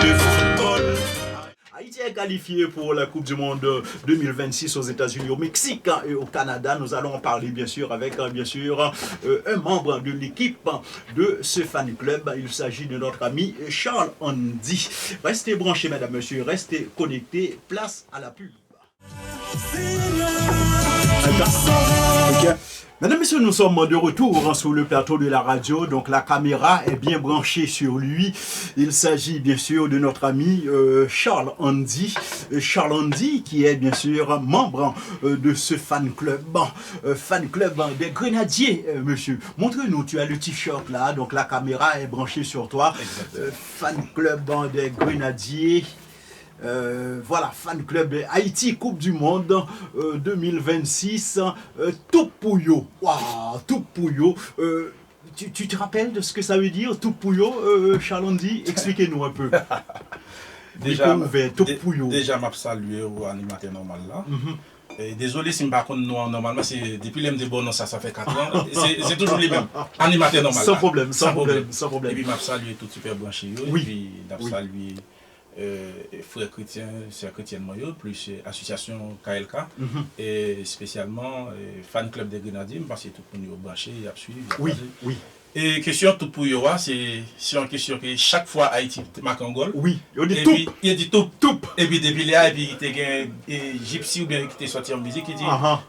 de football. Haïti est qualifié pour la Coupe du Monde 2026 aux États-Unis, au Mexique et au Canada. Nous allons en parler bien sûr avec un membre de l'équipe de ce fan club. Il s'agit de notre ami Charles Andy. Restez branchés, mesdames, messieurs, restez connectés. Place à la pub. Okay. Mesdames et messieurs, nous sommes de retour sur le plateau de la radio, donc la caméra est bien branchée sur lui. Il s'agit bien sûr de notre ami Charles Andy. Charles Andy qui est bien sûr membre de ce fan club des Grenadiers, monsieur. Montre-nous, tu as le t-shirt là, donc la caméra est branchée sur toi. Fan club des Grenadiers. Voilà, fan club de Haïti, Coupe du Monde 2026, tout pouillot. Waouh, tout pouillot. Tu te rappelles de ce que ça veut dire, tout pouillot, Charles Andy? Expliquez-nous un peu. Déjà, déjà m'a salué au animateur normal là. Désolé si je ne sais pas normalement, c'est depuis l'MD bon, ça fait 4 ans. C'est toujours les mêmes. Animateur normal. Sans problème. Et puis m'a salué tout super branché. Oui. Et puis m'a salué frères chrétiens, sœurs chrétiennes Moyo, plus association KLK, et spécialement fan club des Grenadiers, parce que tout le monde est branché, il a suivi. Oui. Et question tout pour Yoa, c'est une question que chaque fois Haïti marque un goal. Oui, il dit il dit tout. Et puis depuis là, et puis il était gypsy ou bien qui était sorti en musique, il dit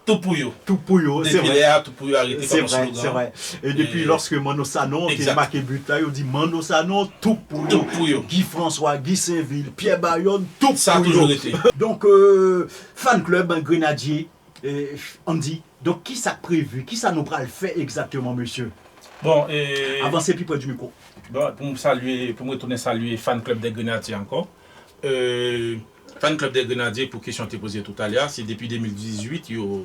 tout pour yo. Tout pour yo, c'est vrai. Là, tout pour yo arrêté comme slogan. C'est vrai. Et depuis lorsque Mano Sanon qui a marqué but là, il dit Mano Sanon tout pour yo. Guy François, Guy Saint-Ville, Pierre Bayonne, tout pour yo. Ça a toujours été. Donc fan club Grenadier, Andy. Donc qui ça prévu, qui ça nous pral faire exactement, monsieur? Bon, avancez plus près du micro. Bon, pour me retourner saluer fan club des Grenadiers encore. Fan club des Grenadiers, pour question t'ai posée tout à l'heure, c'est depuis 2018, ils ont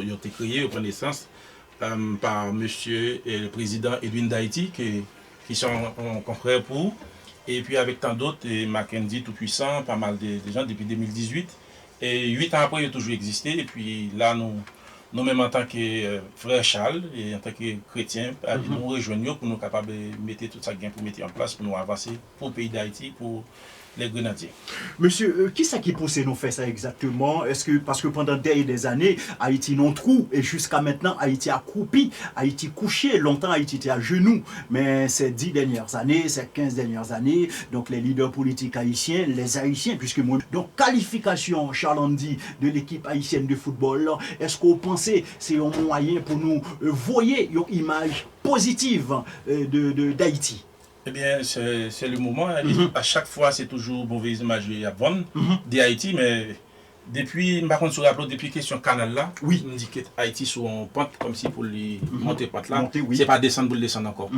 été créés, au naissance par monsieur et le président Edwin d'Haïti, qui sont confrères pour. Et puis avec tant d'autres, Mackenzie tout puissant, pas mal de gens depuis 2018. Et 8 ans après, ils ont toujours existé. Et puis là, nous-mêmes en tant que frère Charles et en tant que chrétiens, nous rejoignons pour nous capables de mettre tout ça pour mettre en place, pour nous avancer pour le pays d'Haïti, pour les Grenadiers. Monsieur, qui c'est qui pousse nous faire ça exactement? Est-ce que parce que pendant des années, Haïti non trou et jusqu'à maintenant, Haïti a croupi, Haïti couché, longtemps Haïti était à genoux. Mais ces 10 dernières années, ces 15 dernières années, donc les leaders politiques haïtiens, les Haïtiens, puisque moi, donc qualification, Charles Andy, de l'équipe haïtienne de football, est-ce que vous pensez c'est un moyen pour nous voyer une image positive d'Haïti? Eh bien, c'est le moment. À chaque fois, c'est toujours mauvaise image à bonne d'Haïti, mais depuis, par contre, sur la depuis question canal là, on dit que Haïti sur un pente comme si pour les monter pente là, c'est pas descendre pour le descendre encore.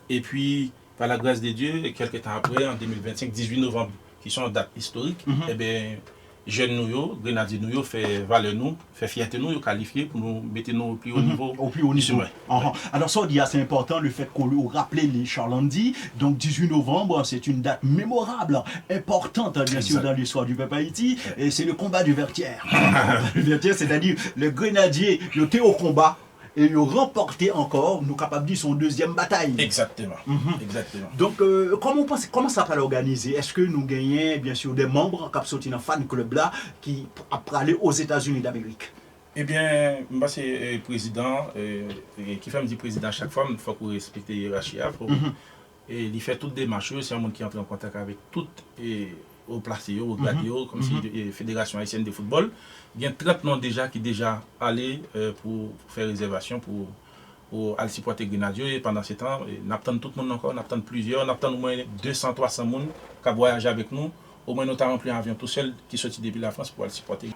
Et puis, par la grâce de Dieu, quelques temps après, en 2025, 18 novembre, qui sont en date historique, eh bien, jeunes nous, Grenadiers nous, fait valeur nous, fait fierté nous, qualifié pour nous mettre nous au plus haut niveau. Au plus haut niveau. Alors ça, c'est important le fait qu'on lui rappelle les Charles Andy. Donc 18 novembre, c'est une date mémorable, importante bien sûr dans l'histoire du peuple Haïti. Et c'est le combat du Vertière. Le Vertière, c'est-à-dire le Grenadier, il était au combat. Et il a remporté encore, nous capables de dire, son deuxième bataille. Exactement. Exactement. Donc, comment ça va l'organiser? Est-ce que nous gagnons, bien sûr, des membres qui sont dans le fan club là, qui après aller aux États-Unis d'Amérique? Eh bien, moi, c'est le président, qui fait me dire président à chaque fois, il faut qu'on respecte la hiérarchie. Et il fait toutes des démarches, c'est un monde qui entre en contact avec toutes au placé, au gradé, comme si la Fédération haïtienne de football. Il y a 30 noms déjà qui déjà allés pour faire réservation pour aller supporter Grenadiers. Et pendant ce temps, nous attendons tout le monde encore, nous attendons plusieurs, nous attendons au moins 200-300 personnes qui voyagent avec nous. Au moins, nous avons rempli un avion tout seul qui sortit depuis la France pour aller supporter.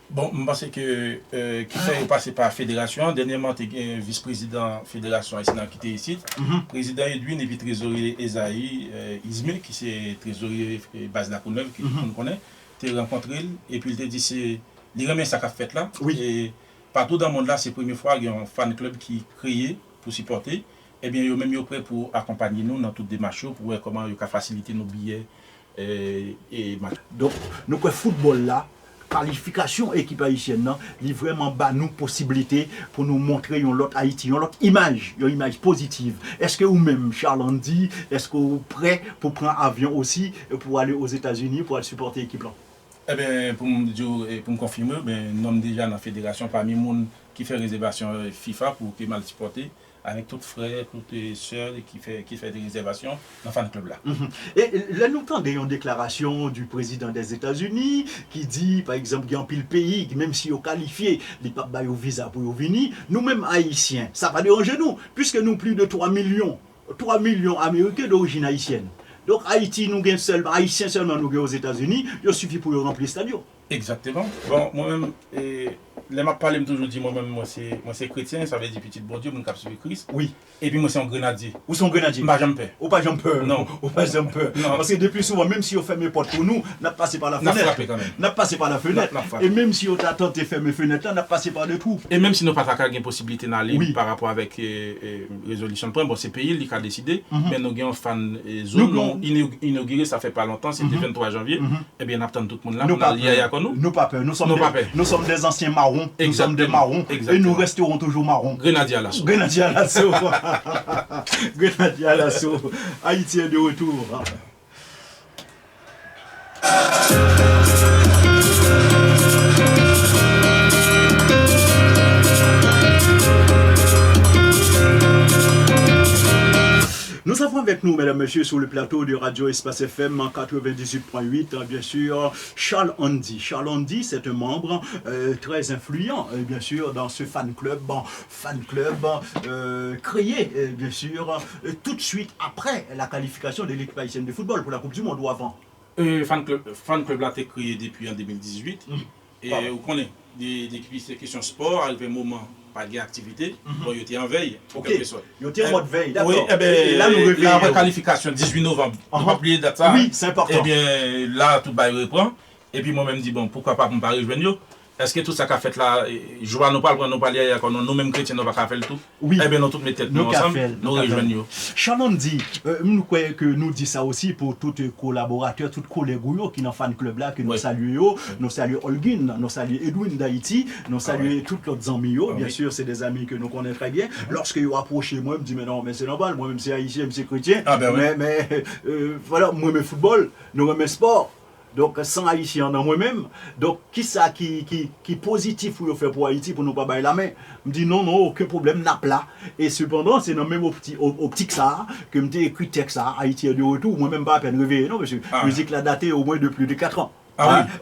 Bon, je pense que qui fait passer par la fédération. Dernièrement, tu es vice-président de la fédération haïtienne qui était ici. Président Edwin et puis trésorier Esaïe Ismail, qui est trésorier base de la Courneuve, qui nous connaît. Tu as rencontré et puis il t'a dit c'est les remercie ça qu'a fait là. Et partout dans le monde là, c'est la première fois qu'il y a un fan club qui est créé pour supporter. Et bien, ils sont prêts pour accompagner nous dans toutes les démarches pour voir comment ils peuvent faciliter nos billets. Donc, nous, le football là, qualification équipe haïtienne, non, il vraiment bat nous possibilité pour nous montrer une autre Haïti, une autre image, une image positive. Est-ce que vous-même, Charles Andy, est-ce que vous êtes prêt pour prendre avion aussi pour aller aux États-Unis pour aller supporter l'équipe là? Eh bien, pour me confirmer, nous sommes déjà dans la fédération parmi les gens qui fait réservation FIFA pour que mal supporter, avec tous frères, toutes sœurs qui fait des réservations dans le fan club là. Et là, nous entendons une déclaration du président des États-Unis qui dit, par exemple, qu'il y a un pile pays, même si on qualifié, les papes baillent au visa pour venir, nous-mêmes haïtiens, ça va déranger nous, puisque nous plus de 3 millions américains d'origine haïtienne. Donc Haïti, nous gagnons seulement, Haïtiens seulement nous gagnons aux États-Unis, il suffit pour remplir le stade. Exactement. Bon, moi-même, les m'a parlé toujours dit moi-même, moi c'est chrétien, ça veut dire petit bon Dieu, mon cap suivi Christ. Oui. Et puis moi c'est un grenadier. Ou son grenadier? Pas jamais peur. Ou pas jamais peur? Non. Ou pas jamais peur? Non. Parce que depuis souvent, même si on ferme les portes pour nous, on a passé par la fenêtre. On a passé par la fenêtre. Et même si on t'attend de fermer les fenêtres, on a passé par le trou. Et même si nous n'avons pas de possibilité d'aller par rapport avec résolution de problème, bon, c'est pays qui a décidé, mais nous avons fan zone inaugurée, ça fait pas longtemps, c'était 23 janvier. Et bien, nous attendons tout le monde là, nous on a lié avec nous. Nous pas peur, nous sommes des anciens marrons, nous sommes des marrons, et nous resterons toujours marrons. Grenadier à l'assaut. Grenadier à l'assaut. Grenadier à l'assaut. Haïti est de retour. Nous avons avec nous, mesdames, messieurs, sur le plateau de Radio Espace FM en 98.8, bien sûr, Charles Andy. Charles Andy, c'est un membre très influent, bien sûr, dans ce fan club créé, bien sûr, tout de suite après la qualification de l'équipe haïtienne de football pour la Coupe du Monde ou avant. Fan club là, a été créé depuis en 2018. Et vous connaissez, depuis ces questions sport, arrivé un moment. Pas d'activité, bon, il était en veille, il était en mode veille, d'accord. Oui, eh bien, là, nous la requalification 18 novembre, on va oublier date ça. Oui, c'est important. Eh bien, là, tout le reprend. Et puis, moi-même, dis bon, pourquoi pas, on ne pas rejoindre. Est-ce que tout ça qu'a fait là, je vois nous parler, nous parler, nous-mêmes chrétiens, nous ne pas faire le tout. Oui. Eh bien, nous toutes mes têtes, nous ensemble, nous rejoignons. Charles dit, nous croyons que nous disons ça aussi pour tous les collaborateurs, tous les collègues qui sont dans le fan club là, que nous saluons. Nous saluons Holguin, nous saluons Edwin d'Haïti, nous saluons tous les amis. Bien sûr, c'est des amis que nous connaissons très bien. Lorsque ils approchent moi, ils me disent, mais non, mais c'est normal, moi-même c'est haïtien, c'est chrétien. Mais voilà, moi-même football, nous même sport. Donc, sans Haïtien dans moi-même. Donc, qui ça qui positif pour faire pour Haïti pour nous pas bailler la main? Je me dis non, aucun problème, n'a pas. Et cependant, c'est dans même optique ça que je m'ai écrit texte ça, Haïti est de retour. Moi-même pas à peine réveillé, non, monsieur. La musique l'a daté au moins de plus de 4 ans.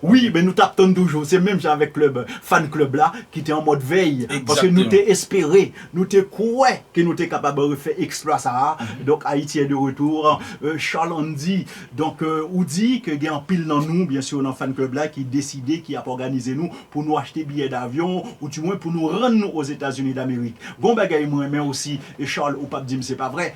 Oui, mais nous tapons toujours. C'est même avec le fan club là qui était en mode veille. Exactement. Parce que nous t'es espéré, nous t'es cru que nous t'es capable de faire exploit ça. Donc Haïti est de retour. Charles Andy, donc ou dit que il y a un pile dans nous, bien sûr, dans le fan club là qui décidé, qui a organisé nous pour nous acheter billets d'avion ou du moins pour nous rendre aux États-Unis d'Amérique. Bon bagaille moi mais aussi et Charles ou pas dire c'est pas vrai.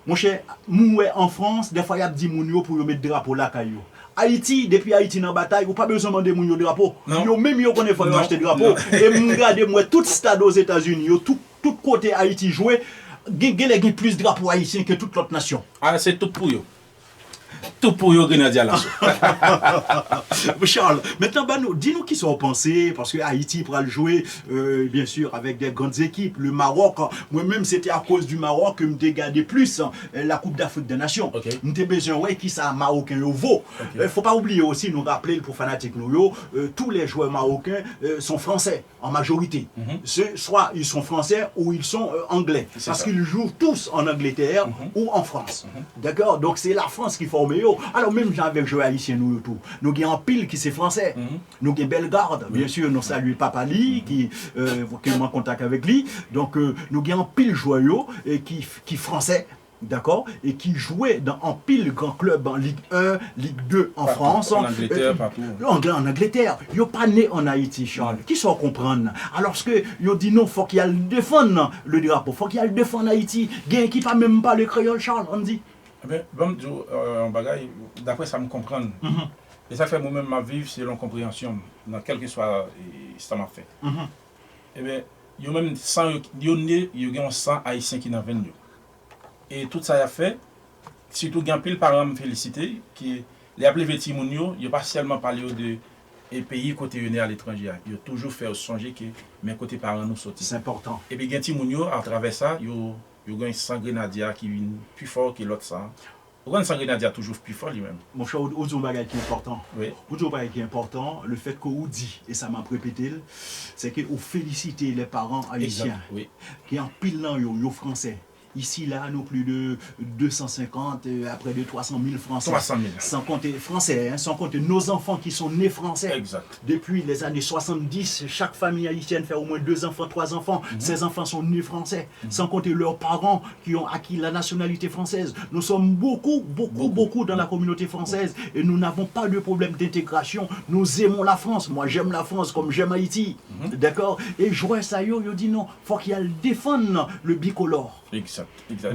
Mon cher, moi en France, des fois il y a dit moun pour mettre drapeau là caillou. Haïti, depuis Haïti dans la bataille, ou pas besoin de demander mon drapeau. Yo même yo connaît faut acheter drapeau. Et regardez moi tout stade aux États-Unis, tout côté Haïti joué, gagne plus de drapeaux haïtiens que toute l'autre nation. Ah, c'est tout pour yo. Tout pour eux, Grenadier à l'assaut. Charles, maintenant, dis-nous qui sont pensés, parce que Haïti pourra le jouer, bien sûr, avec des grandes équipes. Le Maroc, moi-même, c'était à cause du Maroc que je dégardais plus la Coupe d'Afrique des Nations. Nous avons besoin, ouais, qui ça, Marocain, au vaut. Il ne faut pas oublier aussi, nous rappeler pour fanatiques, tous les joueurs marocains sont français, en majorité. Soit ils sont français ou ils sont anglais. Parce qu'ils jouent tous en Angleterre ou en France. D'accord? Donc, c'est la France qui forme. Alors même avec joueurs haïtiens nous tout. Nous avons un pile qui c'est français. Nous avons Bellegarde, bien sûr, nous saluons Papali qui est en contact avec lui. Donc nous avons un pile joyeux qui français. D'accord? Et qui jouait dans un pile grand club en Ligue 1, Ligue 2 en France. En Angleterre, partout. En Angleterre. Ils n'ont pas né en Haïti, Charles. Qui sont comprendre? Alors que ils ont dit non, il faut qu'il y ait le défendre le drapeau. Il faut qu'il y ait le défendre en Haïti. Il y a qui ne parle même pas le créole, Charles, on dit. D'après ça me comprendre. Et ça fait moi-même ma vie selon compréhension, dans quel que soit ce que ça m'a fait. Et bien, il y a même 100 haïtiens qui n'ont pas. Et tout ça a fait, surtout il y a pile parents me féliciter, qui les appelés Vétimounio, il n'y a pas seulement parlé de et pays côté venu à l'étranger, il a toujours fait songer que mes côtés parents nous sortent. C'est important. Et puis, il à travers ça, il y a un sang grenadier qui est plus fort que l'autre sang. Le sang grenadier toujours plus fort lui-même. Mon cher, où est bagage qui est important. Oui. Où bagage qui est important, le fait que vous dit, et ça m'a répété, c'est que vous félicitez les parents haïtiens. Exact, oui. Qui en pile dans yo français. Ici, là, nous plus de 250, après de 300 000 Français. 300 000. Sans compter français, hein, sans compter nos enfants qui sont nés français. Exact. Depuis les années 70, chaque famille haïtienne fait au moins 2 enfants, 3 enfants. Ces enfants sont nés français. Sans compter leurs parents qui ont acquis la nationalité française. Nous sommes beaucoup dans la communauté française et nous n'avons pas de problème d'intégration. Nous aimons la France. Moi, j'aime la France comme j'aime Haïti. D'accord? Et je vois ça, yo dit non, faut qu'il y ait défendre le bicolore. Exact.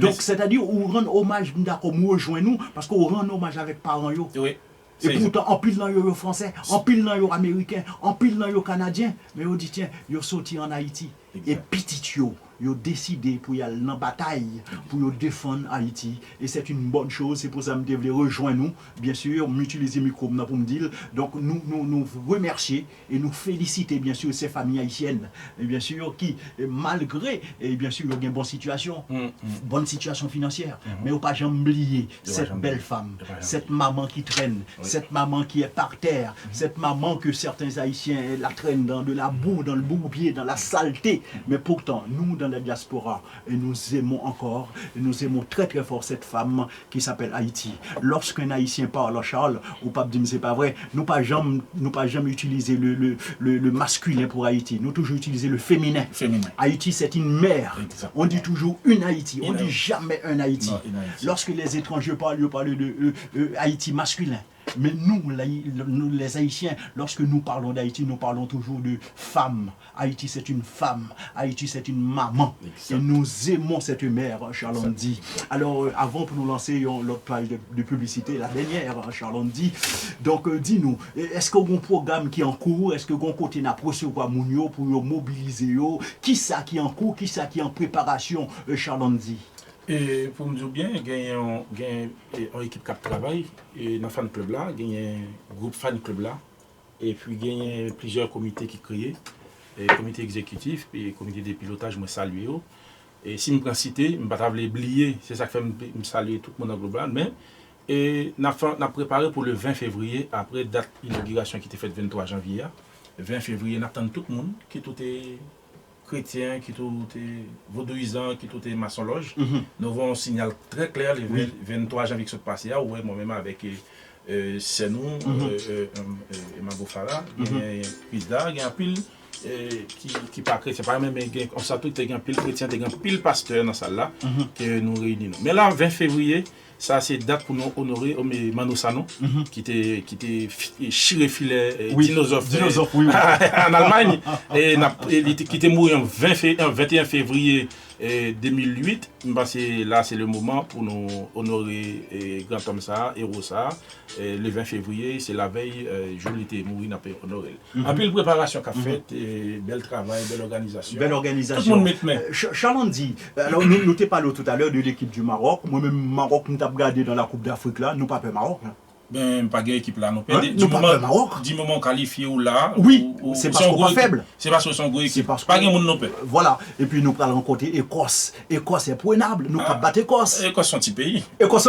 Donc, c'est-à-dire, on rend hommage, d'accord, nous rejoignons nous, parce qu'on rend hommage avec parents. Yo. Oui. Et pourtant, en pile dans yo français, en pile dans yo américain, en pile dans yo canadien, mais on dit, tiens, yo sorti en Haïti. Exact. Et petit yo décidé pour y aller dans la bataille, pour défendre Haïti. Et c'est une bonne chose, c'est pour ça que je devais rejoindre nous, bien sûr, m'utiliser le micro pour me dire. Donc nous remercier et nous féliciter, bien sûr, ces familles haïtiennes, et bien sûr, qui, malgré, et bien sûr, il y a une bonne situation financière, mais on ne pas jamais oublier cette belle femme, cette maman qui traîne, cette maman qui est par terre, cette maman que certains Haïtiens la traînent dans de la boue, dans le bourbier, dans la saleté. Mais pourtant, nous, dans la diaspora, et nous aimons encore, et nous aimons très très fort cette femme qui s'appelle Haïti. Lorsqu'un Haïtien parle, Charles, ou pas dire c'est pas vrai, nous pas jamais utiliser le masculin pour Haïti, nous toujours utiliser le féminin. Haïti, c'est une mère. Exactement. On dit toujours une Haïti, on dit jamais un Haïti. Non, lorsque les étrangers parlent, ils parlent de Haïti masculin. Mais nous, les Haïtiens, lorsque nous parlons d'Haïti, nous parlons toujours de femme. Haïti, c'est une femme. Haïti, c'est une maman. Exact. Et nous aimons cette mère, Charles dit. Alors, avant pour nous lancer l'autre page de publicité, la dernière, Charles dit. Donc, dis-nous, est-ce qu'il y a un programme qui est en cours? Est-ce qu'il y a un côté à recevoir Mounio pour mobiliser? Qui ça qui est en cours? Qui ça qui est en préparation, Charles dit? Et pour me dire bien, il y a une équipe qui travaille dans le fan club là, il y a un groupe fan club là, et puis il y a plusieurs comités qui créent, comité exécutif et comité de pilotage, moi saluer. Et si je me citer, je ne vais pas oublier, c'est ça qui fait me saluer tout le monde global, mais on a préparé pour le 20 février, après date d'inauguration qui était faite le 23 janvier. Le 20 février, on attend tout le monde qui tout est chrétien, qui tout est vaudouisant, qui tout est maçon-loge. Nous avons un signal très clair le 23 janvier qui se passe là, où moi-même avec Senou, Emma Bofara, Pizda, il y a un pile qui pas chrétien, pas même, on s'attend qu'il y a un pile chrétien, il y a un pile pasteur dans celle là que nous réunissons. Mais là, 20 février, ça c'est date pour nous honorer Manu Sano, qui était chiré filet dinosaure en Allemagne, et qui était mort en 21 février 2008. Là c'est le moment pour nous honorer grand homme ça, héros ça. Le 20 février, c'est la veille, jour où il était mort, on a pu honorer. Après la préparation qu'a faite, bel travail, belle organisation. Belle organisation. Tout le monde met. Charles dit, alors nous t'ai parlé tout à l'heure de l'équipe du Maroc. Moi-même, Maroc, nous t'avons regardé dans la Coupe d'Afrique là, nous pas peur Maroc. Hein. Ben, pas de équipe là, nous Maroc. Du moment qualifié ou là. Oui, c'est parce qu'on est faible. C'est parce que sont gros équipe. Pas de monde non peut. Voilà. Et puis nous parlons côté Écosse. Écosse est prenable. Nous pas battre Écosse. Écosse sont petit pays. Écosse.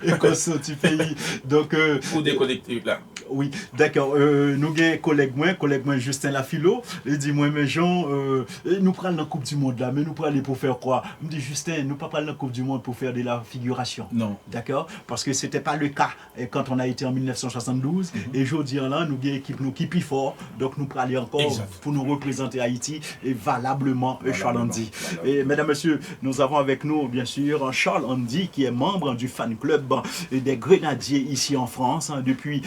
Écosse petit pays. Donc. Pour déconnecter là. Oui, d'accord. Nous avons collègue moi Justin Lafilo. Il dit moi mais Jean, nous prenons la Coupe du Monde là, mais nous prenons aller pour faire quoi? Je me dis Justin, nous pas prendre la Coupe du Monde pour faire de la figuration. Non. D'accord? Parce que c'était pas le cas quand on a été en 1972. Et aujourd'hui là, nous avons une équipe nous qui plus fort, donc nous prenons aller encore pour nous représenter Haïti et valablement Charles Andy. Et mesdames, messieurs, nous avons avec nous bien sûr Charles Andy qui est membre du fan club des Grenadiers ici en France depuis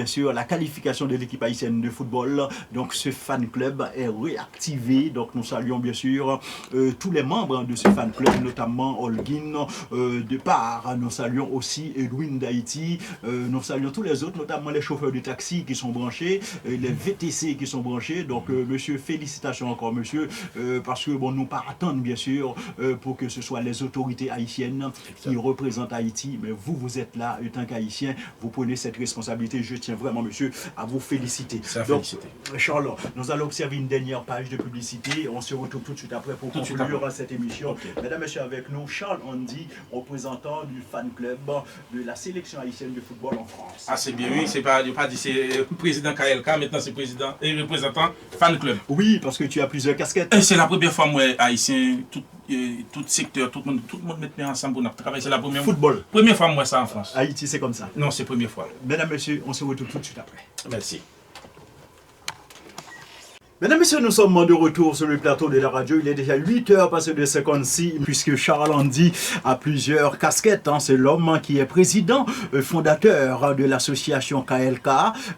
bien sûr la qualification de l'équipe haïtienne de football. Donc ce fan club est réactivé. Donc nous saluons bien sûr tous les membres de ce fan club, notamment Holguin de part. Nous saluons aussi Edwin d'Haïti. Nous saluons tous les autres, notamment les chauffeurs de taxi qui sont branchés, les VTC qui sont branchés. Donc monsieur, félicitations encore monsieur, parce que bon, nous pas attendre bien sûr pour que ce soit les autorités haïtiennes qui représentent Haïti, mais vous êtes là, en tant qu'haïtien, vous prenez cette responsabilité. Je tiens vraiment, monsieur, à vous féliciter. Donc, Charles, nous allons observer une dernière page de publicité. On se retrouve tout de suite après pour conclure cette émission. Okay. Mesdames et messieurs, avec nous, Charles Andy, représentant du fan club de la sélection haïtienne de football en France. Ah, c'est bien, oui, c'est pas dit c'est président KLK, maintenant c'est président et représentant fan club. Oui, parce que tu as plusieurs casquettes. C'est la première fois, moi, haïtien, tout secteur, tout le monde met ensemble pour travailler. C'est la première Football. Fois, moi, ça en France. Haïti, c'est comme ça. Non, c'est la première fois. Mesdames et messieurs, on se retrouve tout de suite après. Merci. Mesdames et messieurs, nous sommes de retour sur le plateau de la radio. Il est déjà 8h passé de 56, puisque Charles Andy a plusieurs casquettes. C'est l'homme qui est président, fondateur de l'association KLK,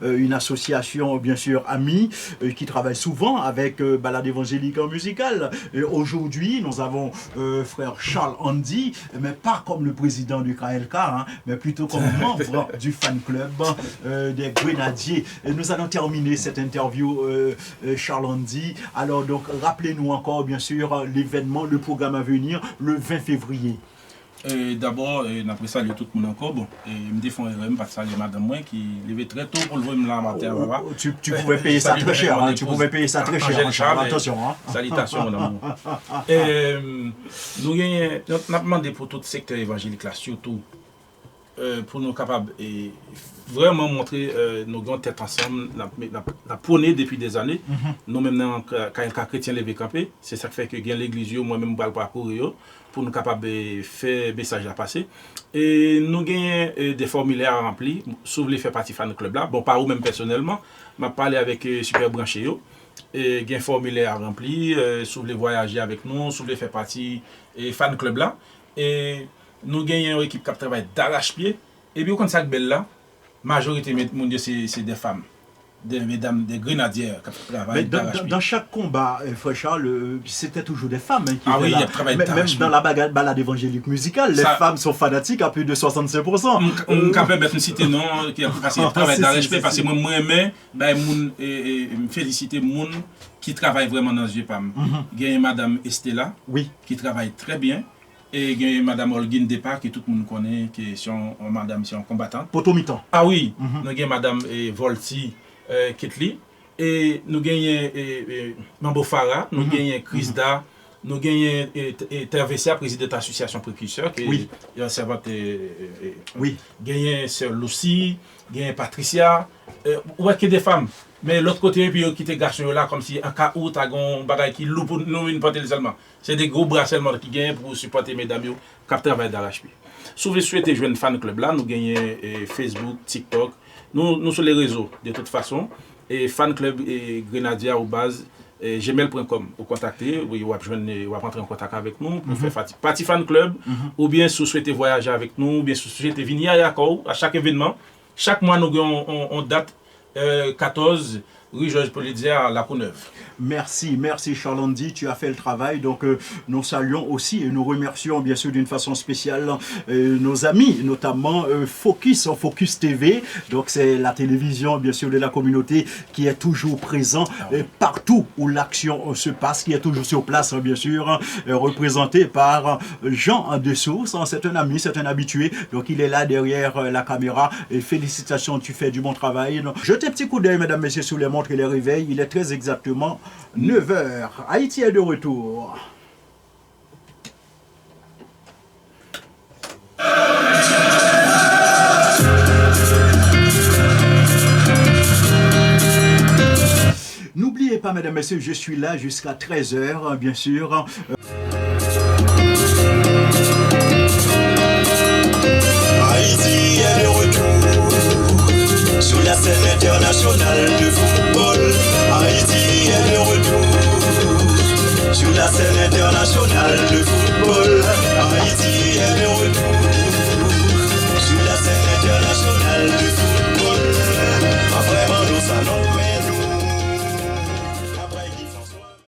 une association bien sûr amie, qui travaille souvent avec Balade évangélique en musical. Aujourd'hui, nous avons frère Charles Andy, mais pas comme le président du KLK, mais plutôt comme membre du fan club des Grenadiers. Et nous allons terminer cette interview, Charles Andy. Alors donc rappelez-nous encore bien sûr l'événement, le programme à venir le 20 février. D'abord, après ça, il y a tout le monde encore. Bon, et je me défends parce que ça, il y a madame moi qui levait très tôt pour le voir là matin. Tu pouvais payer ça très cher. Tu pouvais payer ça très cher. Attention. Salutations, mon amour. Nous avons demandé pour tout le secteur évangélique, là, surtout pour nous capables et vraiment montrer nos grandes têtes ensemble, la prôner depuis des années. Nous même quand un chrétien levé campé, c'est ça qui fait que l'église, moi-même, je vais parcourir pour nous capables de faire message à passer. Et nous avons des formulaires à remplir, si vous voulez faire partie fan club là. Bon, pas vous même personnellement, je parlé avec Super Branché. Et il y a un formulaire à remplir, si vous voulez voyager avec nous, si vous voulez faire partie fan club là. Et nous avons une équipe qui travaille d'arrache-pied. Et puis, quand ça belle là, la majorité c'est des femmes, des mesdames, des grenadières qui travaillent d'arrache-pied. Dans chaque combat, frère Charles, c'était toujours des femmes qui étaient là. Même dans la balade évangélique musicale, les femmes sont fanatiques à plus de 65%. On est capable de citer non, qui travaillent d'arrache-pied, parce que moi, je félicite les gens qui travaillent vraiment dans ce GPAM. Il y a Madame Estella, qui travaille très bien. Et il y a Mme Holguin Depart, que tout le monde connaît, qui est une combattante. Potomitan. Ah oui, nous avons Mme Volti Ketli. Et nous avons Mambo Farah, nous avons Chrisda, nous avons Tervesia, président de l'association Précurseur, qui est un servante. Oui. Nous avons Sœur Lucie, nous avons Patricia. Ouais, que des femmes. Mais l'autre côté, puis qui te garçon là, comme si en cas où tu as un bagage qui loue pour nous une portée seulement. C'est des gros bras seulement qui gagnent pour supporter mesdames qui travaillent d'arrache-pied. Si vous souhaitez jouer un fan club là, nous gagnons Facebook, TikTok, nous sur les réseaux de toute façon. Et fan club et grenadier au base gmail.com. Vous contactez, vous rentrer en contact avec nous pour faire partie fan club, ou bien si vous souhaitez voyager avec nous, ou bien si vous souhaitez venir à Yako à chaque événement. Chaque mois, nous avons date 14 rue Georges Polidia à La Courneuve. Merci Charles Andy, tu as fait le travail. Donc nous saluons aussi et nous remercions bien sûr d'une façon spéciale nos amis, notamment Focus TV. Donc c'est la télévision bien sûr de la communauté qui est toujours présent partout où l'action se passe, qui est toujours sur place bien sûr, représenté par Jean Dessous. C'est un ami, c'est un habitué. Donc il est là derrière la caméra. Et félicitations, tu fais du bon travail. Jetez un petit coup d'œil mesdames, messieurs, sous les montres et les réveils. Il est très exactement 9h. Haïti est de retour. N'oubliez pas, mesdames et messieurs, je suis là jusqu'à 13h, bien sûr. Haïti est de retour sur la scène internationale de football. Haïti est de retour sur la scène internationale de football. Haïti est de retour sur la scène internationale de football.